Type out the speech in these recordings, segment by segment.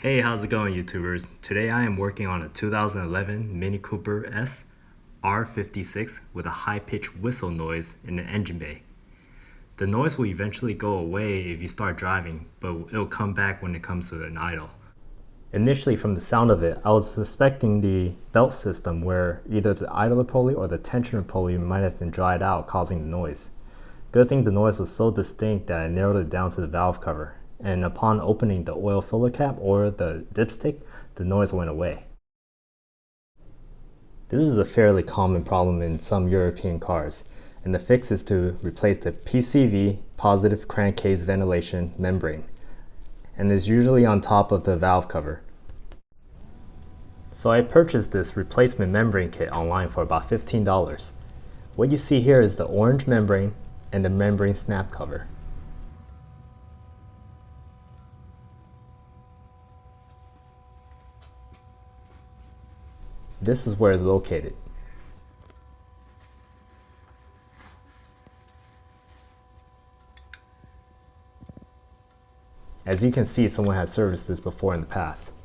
Hey, how's it going, YouTubers? Today I am working on a 2011 Mini Cooper S R56 with a high-pitched whistle noise in the engine bay. The noise will eventually go away if you start driving, but it'll come back when it comes to an idle. Initially, from the sound of it, I was suspecting the belt system where either the idler pulley or the tensioner pulley might have been dried out, causing the noise. Good thing the noise was so distinct that I narrowed it down to the valve cover, and upon opening the oil filler cap or the dipstick, the noise went away. This is a fairly common problem in some European cars, and the fix is to replace the PCV, positive crankcase ventilation membrane, and is usually on top of the valve cover. So I purchased this replacement membrane kit online for about $15. What you see here is the orange membrane and the membrane snap cover. This is where it's located. As you can see, someone has serviced this before in the past.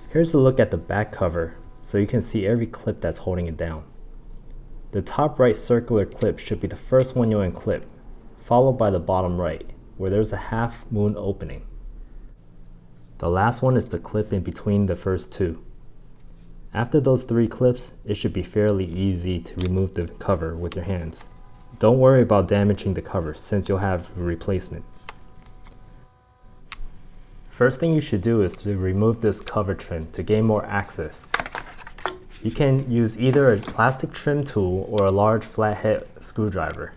Here's a look at the back cover so you can see every clip that's holding it down. The top right circular clip should be the first one you'll unclip, followed by the bottom right, where there's a half moon opening. The last one is the clip in between the first two. After those three clips, it should be fairly easy to remove the cover with your hands. Don't worry about damaging the cover since you'll have a replacement. First thing you should do is to remove this cover trim to gain more access. You can use either a plastic trim tool or a large flathead screwdriver.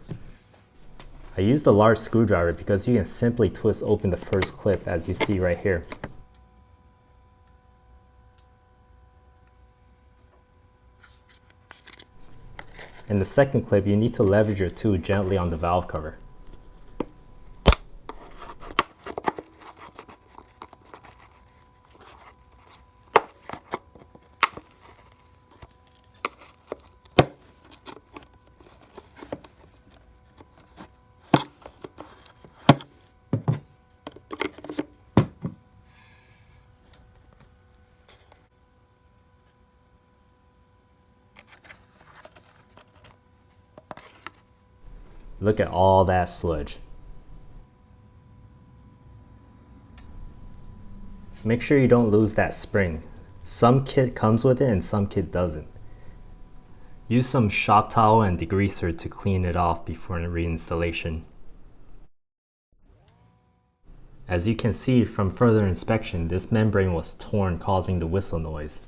I used a large screwdriver because you can simply twist open the first clip as you see right here. In the second clip, you need to leverage your tool gently on the valve cover. Look at all that sludge. Make sure you don't lose that spring. Some kit comes with it and some kit doesn't. Use some shop towel and degreaser to clean it off before reinstallation. As you can see from further inspection, this membrane was torn, causing the whistle noise.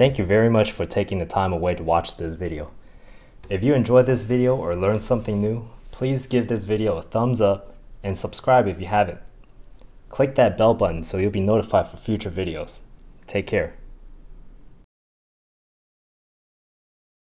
Thank you very much for taking the time away to watch this video. If you enjoyed this video or learned something new, please give this video a thumbs up and subscribe if you haven't. Click that bell button so you'll be notified for future videos. Take care.